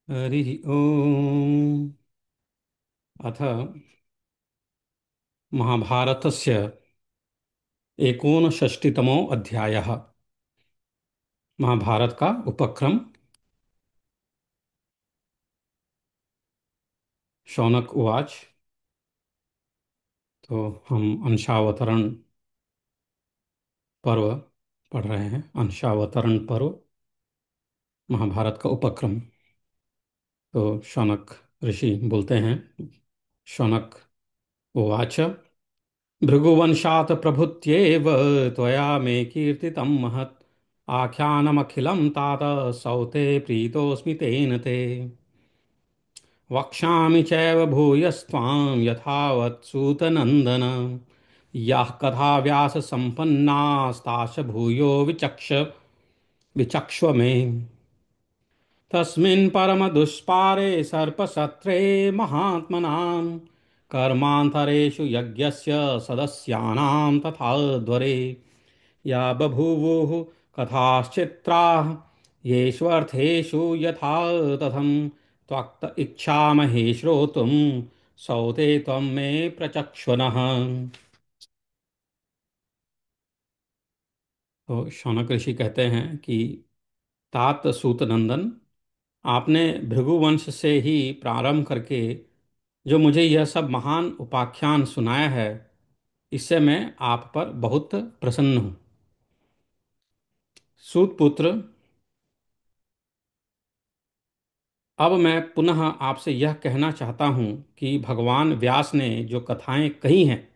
हरिः ओम्। अथ महाभारतस्य एकोनषष्टितमो अध्यायः। महाभारत का उपक्रम। शौनक उवाच। तो हम अंशावतरण पर्व पढ़ रहे हैं। अंशावतरण पर्व, महाभारत का उपक्रम। तो शौनक ऋषि बोलते हैं। शौनक उवाच। भृगुवंशात् प्रभृत्येव त्वया मे कीर्तितं महत्। आख्यानमखिलं तात सौते प्रीतोऽस्मि तेन ते। वक्ष्यामि चैव भूयस्त्वां यथावत् सूतनन्दन। याः कथा व्याससम्पन्नास्ताश्च भूयो विचक्ष्व मे। तस्मिन् परमदुष्पारे सर्पसत्रे महात्मनां कर्मान्तरेषु यज्ञस्य सदस्यानां तथाध्वरे या बभूवुः कथाश्चित्राः येष्वर्थेषु यथा तथं त्वक्त इच्छामहे श्रोतुं सौते त्वं मे प्रचक्ष्वनः। तो शौनक ऋषि कहते हैं कि तात सूत नंदन, आपने भृगुवंश से ही प्रारंभ करके जो मुझे यह सब महान उपाख्यान सुनाया है, इससे मैं आप पर बहुत प्रसन्न हूँ। सूत पुत्र, अब मैं पुनः आपसे यह कहना चाहता हूँ कि भगवान व्यास ने जो कथाएं कही हैं,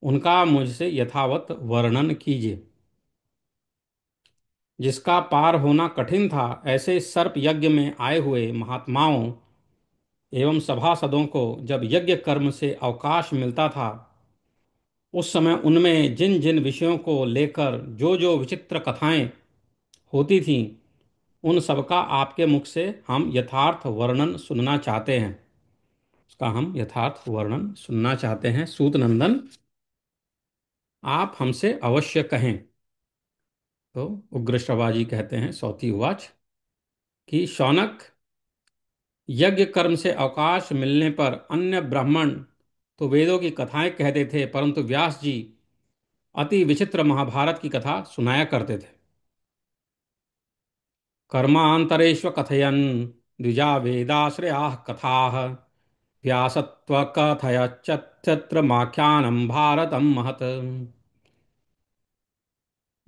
उनका मुझसे यथावत वर्णन कीजिए। जिसका पार होना कठिन था, ऐसे सर्प यज्ञ में आए हुए महात्माओं एवं सभासदों को जब यज्ञ कर्म से अवकाश मिलता था, उस समय उनमें जिन जिन विषयों को लेकर जो जो विचित्र कथाएं होती थीं, उन सबका आपके मुख से हम यथार्थ वर्णन सुनना चाहते हैं। उसका हम यथार्थ वर्णन सुनना चाहते हैं। सूत नंदन, आप हमसे अवश्य कहें। तो उग्र श्रवाजी कहते हैं, सौती उवाच, कि शौनक, यज्ञ कर्म से अवकाश मिलने पर अन्य ब्राह्मण तो वेदों की कथाएं कहते थे, परंतु व्यास जी अति विचित्र महाभारत की कथा सुनाया करते थे। कर्मांतरेष्व कथयन् द्विजा वेदाश्रयाः कथाः व्यासत्वकथयच्चित्रमाख्यानं भारतं महत्।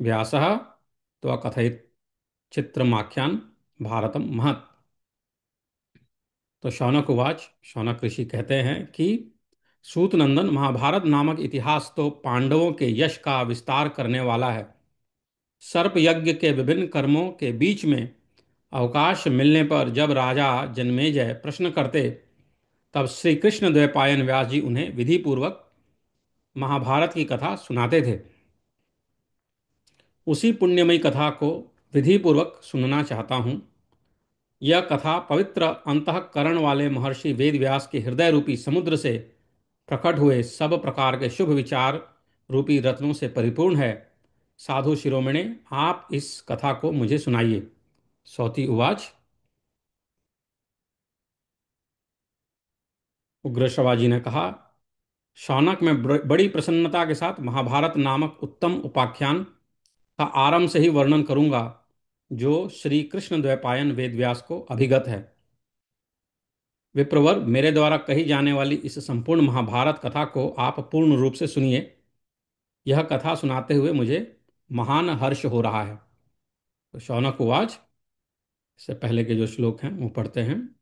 व्यासः त्वकथयत् चित्रमाख्यान भारतं महत्। तो शौनक उवाच, शौनक ऋषि कहते हैं कि सूत नंदन, महाभारत नामक इतिहास तो पांडवों के यश का विस्तार करने वाला है। सर्प यज्ञ के विभिन्न कर्मों के बीच में अवकाश मिलने पर जब राजा जन्मेजय प्रश्न करते, तब श्री कृष्ण द्वैपायन व्यास जी उन्हें विधि पूर्वक महाभारत की कथा सुनाते थे। उसी पुण्यमयी कथा को विधि पूर्वक सुनना चाहता हूँ। यह कथा पवित्र अंतःकरण वाले महर्षि वेदव्यास के हृदय रूपी समुद्र से प्रकट हुए सब प्रकार के शुभ विचार रूपी रत्नों से परिपूर्ण है। साधु शिरोमणे, आप इस कथा को मुझे सुनाइए। सौती उवाच। उग्र श्रवाजी ने कहा, शौनक, मैं बड़ी प्रसन्नता के साथ महाभारत नामक उत्तम उपाख्यान का आरंभ से ही वर्णन करूंगा, जो श्री कृष्ण द्वैपायन वेदव्यास को अभिगत है। विप्रवर, मेरे द्वारा कही जाने वाली इस संपूर्ण महाभारत कथा को आप पूर्ण रूप से सुनिए। यह कथा सुनाते हुए मुझे महान हर्ष हो रहा है। तो शौनक उवाच, इससे पहले के जो श्लोक हैं वो पढ़ते हैं।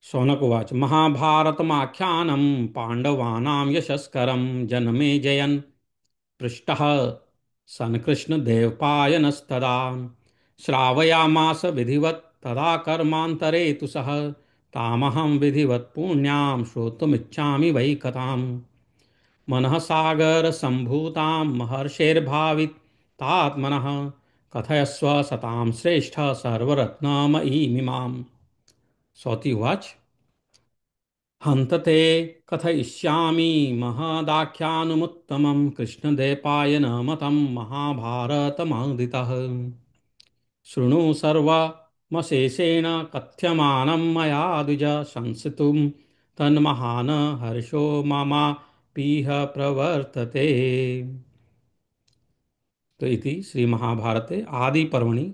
शौनक उवाच। महाभारतमाख्यानं पांडवानां यशस्करं जनमे जयन् पृष्टः सन् कृष्णदेवपायनस्तदा श्रावयामास विधिवत्। तदा कर्मान्तरे तु सः तामहं विधिवत् पुण्यां श्रोतुमिच्छामि वै कथाम्। मनः सागरसम्भूतां महर्षेर्भावितात्मनः कथयस्व सतां श्रेष्ठ सर्वरत्नमयीमिमाम्। सौती उवाच। हन्त ते कथयिष्यामि महदाख्यानमुत्तमं कृष्णद्वैपायन मतं महाभारतमादितः। शृणु सर्वमशेषेण कथ्यमानं मया द्विज संसितुं तन्महान् हर्षो ममापीह प्रवर्तते। तो इति श्री महाभारते आदि पर्वणि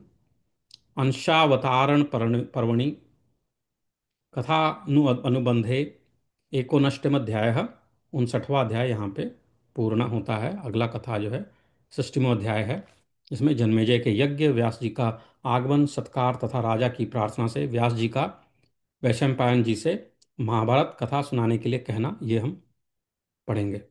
अंशावतारण पर्वणि कथा अनुबंधे एकोनष्टम अध्याय, 59वां अध्याय यहाँ पे पूर्ण होता है। अगला कथा जो है 60वां अध्याय है। इसमें जन्मेजय के यज्ञ, व्यास जी का आगमन, सत्कार तथा राजा की प्रार्थना से व्यास जी का वैशंपायन जी से महाभारत कथा सुनाने के लिए कहना, ये हम पढ़ेंगे।